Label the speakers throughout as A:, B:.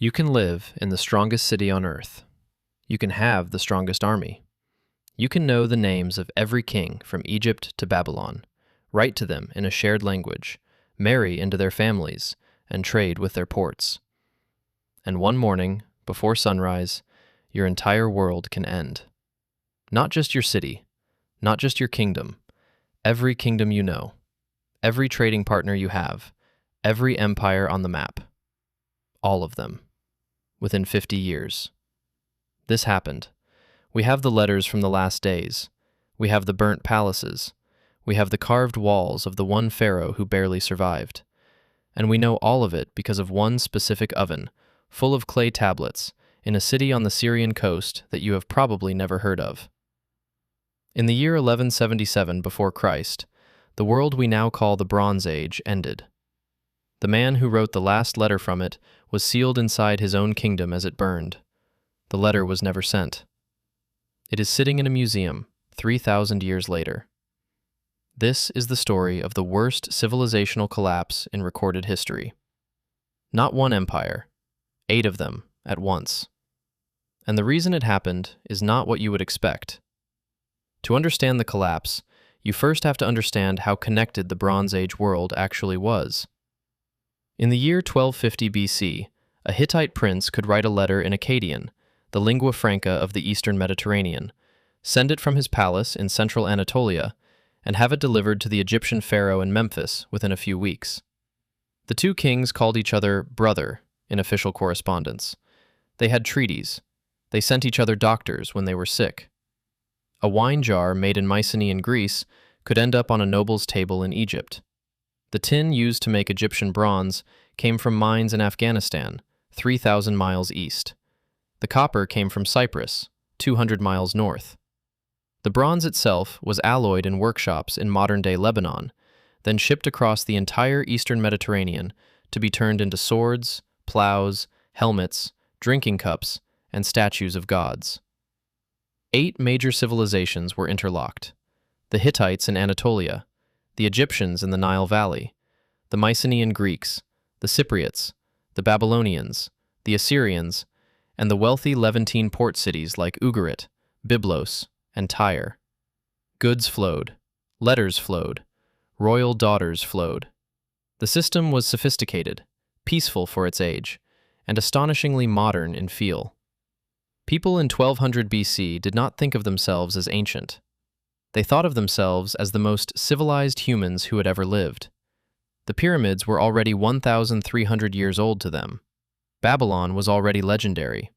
A: You can live in the strongest city on earth. You can have the strongest army. You can know the names of every king from Egypt to Babylon, write to them in a shared language, marry into their families, and trade with their ports. And one morning, before sunrise, your entire world can end. Not just your city, not just your kingdom, every kingdom you know, every trading partner you have, every empire on the map. All of them. Within 50 years. This happened. We have the letters from the last days. We have the burnt palaces. We have the carved walls of the one pharaoh who barely survived. And we know all of it because of one specific oven, full of clay tablets, in a city on the Syrian coast that you have probably never heard of. In the year 1177 before Christ, the world we now call the Bronze Age ended. The man who wrote the last letter from it was sealed inside his own kingdom as it burned. The letter was never sent. It is sitting in a museum 3,000 years later. This is the story of the worst civilizational collapse in recorded history. Not one empire, 8 of them at once. And the reason it happened is not what you would expect. To understand the collapse, you first have to understand how connected the Bronze Age world actually was. In the year 1250 BC, a Hittite prince could write a letter in Akkadian, the lingua franca of the eastern Mediterranean, send it from his palace in central Anatolia, and have it delivered to the Egyptian pharaoh in Memphis within a few weeks. The two kings called each other brother in official correspondence. They had treaties. They sent each other doctors when they were sick. A wine jar made in Mycenaean Greece could end up on a noble's table in Egypt. The tin used to make Egyptian bronze came from mines in Afghanistan, 3,000 miles east. The copper came from Cyprus, 200 miles north. The bronze itself was alloyed in workshops in modern-day Lebanon, then shipped across the entire eastern Mediterranean to be turned into swords, plows, helmets, drinking cups, and statues of gods. 8 major civilizations were interlocked: the Hittites in Anatolia, the Egyptians in the Nile Valley, the Mycenaean Greeks, the Cypriots, the Babylonians, the Assyrians, and the wealthy Levantine port cities like Ugarit, Byblos, and Tyre. Goods flowed, letters flowed, royal daughters flowed. The system was sophisticated, peaceful for its age, and astonishingly modern in feel. People in 1200 BC did not think of themselves as ancient. They thought of themselves as the most civilized humans who had ever lived. The pyramids were already 1,300 years old to them. Babylon was already legendary.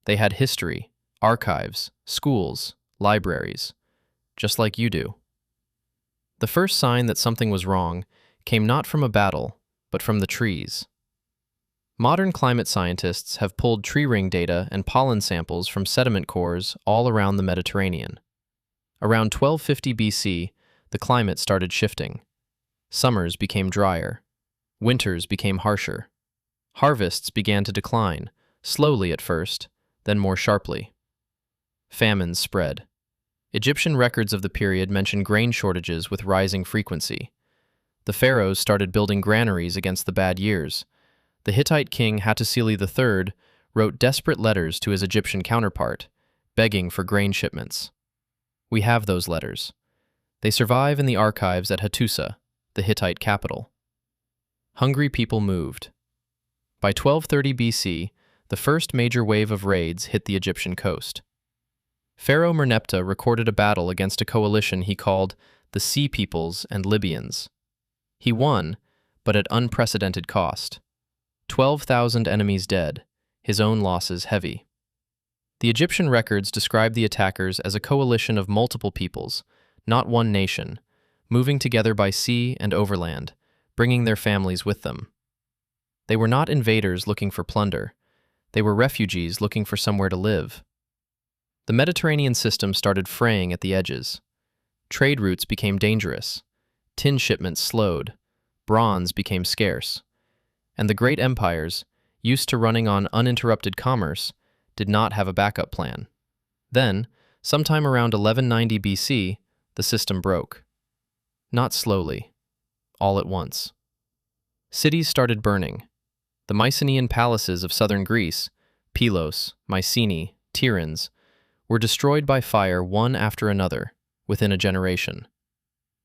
A: They had history, archives, schools, libraries, just like you do. The first sign that something was wrong came not from a battle, but from the trees. Modern climate scientists have pulled tree ring data and pollen samples from sediment cores all around the Mediterranean. Around 1250 BC, the climate started shifting. Summers became drier. Winters became harsher. Harvests began to decline, slowly at first, then more sharply. Famines spread. Egyptian records of the period mention grain shortages with rising frequency. The pharaohs started building granaries against the bad years. The Hittite king Hattusili III wrote desperate letters to his Egyptian counterpart, begging for grain shipments. We have those letters. They survive in the archives at Hattusa, the Hittite capital. Hungry people moved. By 1230 BC, the first major wave of raids hit the Egyptian coast. Pharaoh Merneptah recorded a battle against a coalition he called the Sea Peoples and Libyans. He won, but at unprecedented cost. 12,000 enemies dead, his own losses heavy. The Egyptian records describe the attackers as a coalition of multiple peoples, not one nation, moving together by sea and overland, bringing their families with them. They were not invaders looking for plunder. They were refugees looking for somewhere to live. The Mediterranean system started fraying at the edges. Trade routes became dangerous. Tin shipments slowed. Bronze became scarce. And the great empires, used to running on uninterrupted commerce, did not have a backup plan. Then, sometime around 1190 BC, the system broke. Not slowly, all at once. Cities started burning. The Mycenaean palaces of southern Greece, Pylos, Mycenae, Tiryns, were destroyed by fire one after another within a generation.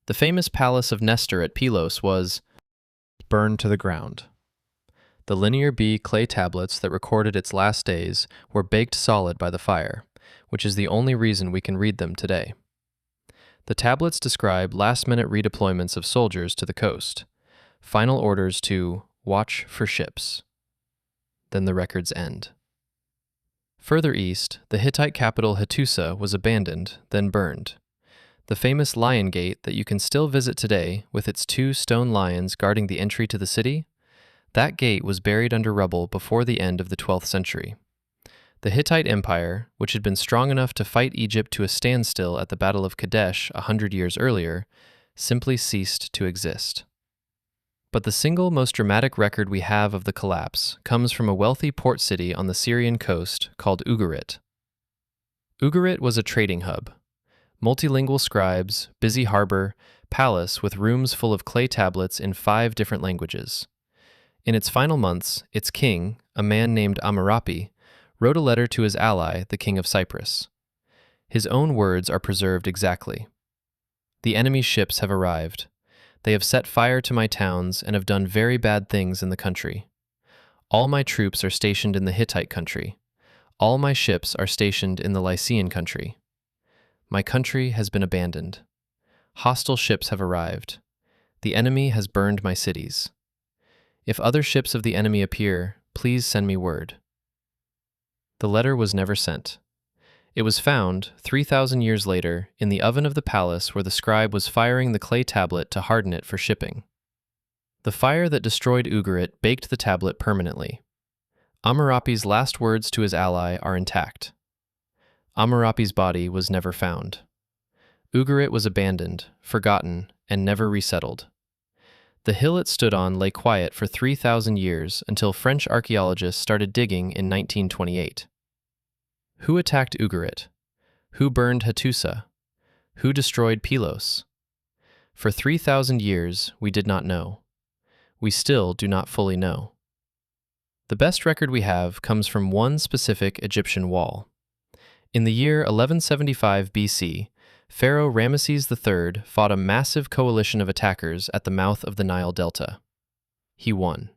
A: The famous palace of Nestor at Pylos was burned to the ground. The Linear B clay tablets that recorded its last days were baked solid by the fire, which is the only reason we can read them today. The tablets describe last-minute redeployments of soldiers to the coast, final orders to watch for ships. Then the records end. Further east, the Hittite capital Hattusa was abandoned, then burned. The famous Lion Gate that you can still visit today with its 2 stone lions guarding the entry to the city, that gate was buried under rubble before the end of the 12th century. The Hittite Empire, which had been strong enough to fight Egypt to a standstill at the Battle of Kadesh 100 years earlier, simply ceased to exist. But the single most dramatic record we have of the collapse comes from a wealthy port city on the Syrian coast called Ugarit. Ugarit was a trading hub. Multilingual scribes, busy harbor, palace with rooms full of clay tablets in 5 different languages. In its final months, its king, a man named Ammurapi, wrote a letter to his ally, the king of Cyprus. His own words are preserved exactly. "The enemy's ships have arrived. They have set fire to my towns and have done very bad things in the country. All my troops are stationed in the Hittite country. All my ships are stationed in the Lycian country. My country has been abandoned. Hostile ships have arrived. The enemy has burned my cities. If other ships of the enemy appear, please send me word." The letter was never sent. It was found, 3,000 years later, in the oven of the palace where the scribe was firing the clay tablet to harden it for shipping. The fire that destroyed Ugarit baked the tablet permanently. Ammurapi's last words to his ally are intact. Ammurapi's body was never found. Ugarit was abandoned, forgotten, and never resettled. The hill it stood on lay quiet for 3,000 years until French archaeologists started digging in 1928. Who attacked Ugarit? Who burned Hattusa? Who destroyed Pylos? For 3,000 years, we did not know. We still do not fully know. The best record we have comes from one specific Egyptian wall. In the year 1175 BC, Pharaoh Ramesses III fought a massive coalition of attackers at the mouth of the Nile Delta. He won.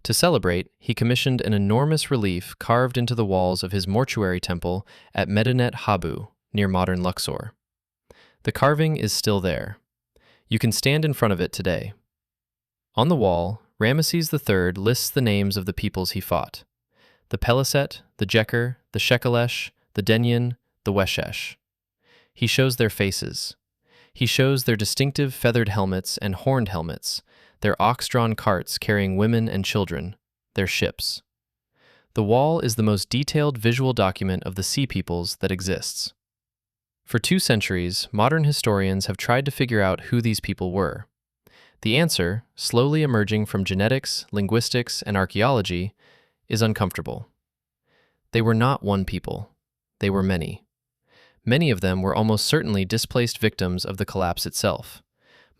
A: To celebrate, he commissioned an enormous relief carved into the walls of his mortuary temple at Medinet Habu, near modern Luxor. The carving is still there. You can stand in front of it today. On the wall, Ramesses III lists the names of the peoples he fought: the Peliset, the Jeker, the Shekelesh, the Denyen, the Weshesh. He shows their faces. He shows their distinctive feathered helmets and horned helmets, their ox-drawn carts carrying women and children, their ships. The wall is the most detailed visual document of the sea peoples that exists. For 2 centuries, modern historians have tried to figure out who these people were. The answer, slowly emerging from genetics, linguistics, and archaeology, is uncomfortable. They were not one people. They were many. Many of them were almost certainly displaced victims of the collapse itself.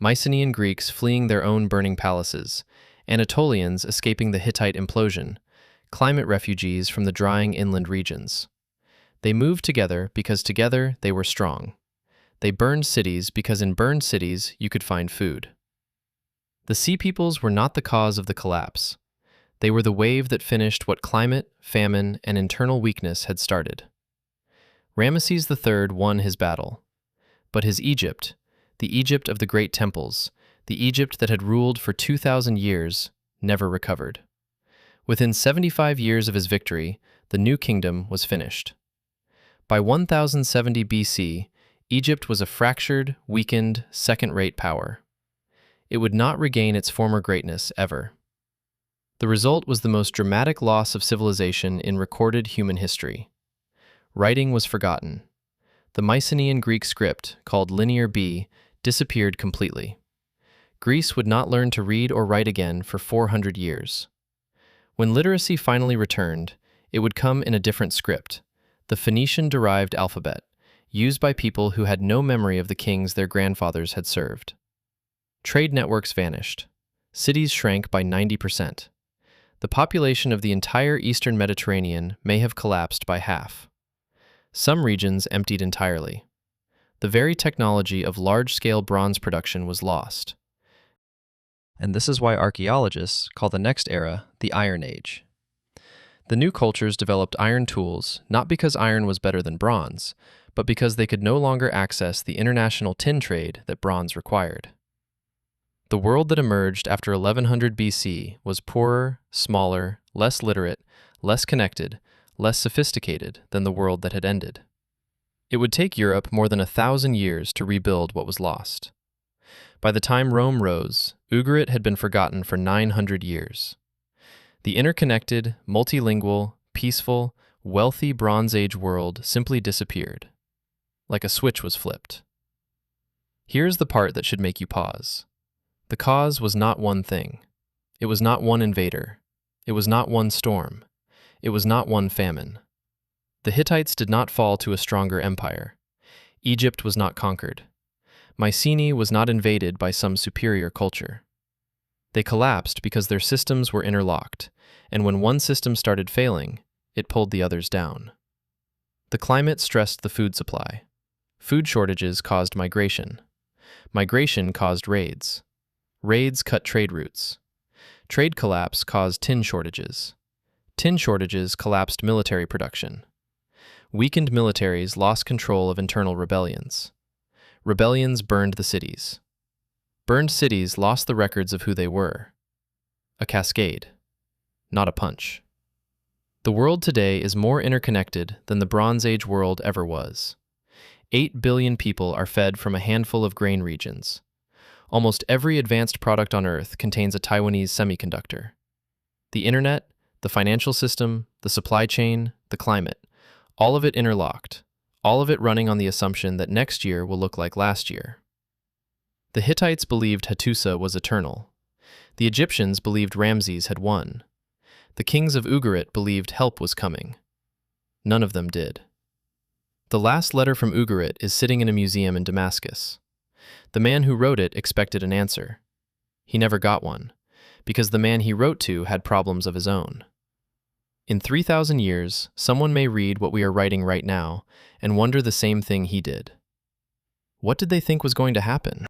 A: Mycenaean Greeks fleeing their own burning palaces, Anatolians escaping the Hittite implosion, climate refugees from the drying inland regions. They moved together because together they were strong. They burned cities because in burned cities you could find food. The sea peoples were not the cause of the collapse. They were the wave that finished what climate, famine, and internal weakness had started. Ramesses III won his battle. But his Egypt, the Egypt of the great temples, the Egypt that had ruled for 2,000 years, never recovered. Within 75 years of his victory, the new kingdom was finished. By 1070 BC, Egypt was a fractured, weakened, second-rate power. It would not regain its former greatness ever. The result was the most dramatic loss of civilization in recorded human history. Writing was forgotten. The Mycenaean Greek script, called Linear B, disappeared completely. Greece would not learn to read or write again for 400 years. When literacy finally returned, it would come in a different script, the Phoenician-derived alphabet, used by people who had no memory of the kings their grandfathers had served. Trade networks vanished. Cities shrank by 90%. The population of the entire eastern Mediterranean may have collapsed by half. Some regions emptied entirely. The very technology of large-scale bronze production was lost. And this is why archaeologists call the next era the Iron Age. The new cultures developed iron tools not because iron was better than bronze, but because they could no longer access the international tin trade that bronze required. The world that emerged after 1100 BC was poorer, smaller, less literate, less connected, less sophisticated than the world that had ended. It would take Europe more than 1,000 years to rebuild what was lost. By the time Rome rose, Ugarit had been forgotten for 900 years. The interconnected, multilingual, peaceful, wealthy Bronze Age world simply disappeared, like a switch was flipped. Here's the part that should make you pause. The cause was not one thing. It was not one invader. It was not one storm. It was not one famine. The Hittites did not fall to a stronger empire. Egypt was not conquered. Mycenae was not invaded by some superior culture. They collapsed because their systems were interlocked, and when one system started failing, it pulled the others down. The climate stressed the food supply. Food shortages caused migration. Migration caused raids. Raids cut trade routes. Trade collapse caused tin shortages. Tin shortages collapsed military production. Weakened militaries lost control of internal rebellions. Rebellions burned the cities. Burned cities lost the records of who they were. A cascade, not a punch. The world today is more interconnected than the Bronze Age world ever was. 8 billion people are fed from a handful of grain regions. Almost every advanced product on Earth contains a Taiwanese semiconductor. The internet, the financial system, the supply chain, the climate, all of it interlocked, all of it running on the assumption that next year will look like last year. The Hittites believed Hattusa was eternal. The Egyptians believed Ramses had won. The kings of Ugarit believed help was coming. None of them did. The last letter from Ugarit is sitting in a museum in Damascus. The man who wrote it expected an answer. He never got one, because the man he wrote to had problems of his own. In 3,000 years, someone may read what we are writing right now and wonder the same thing he did. What did they think was going to happen?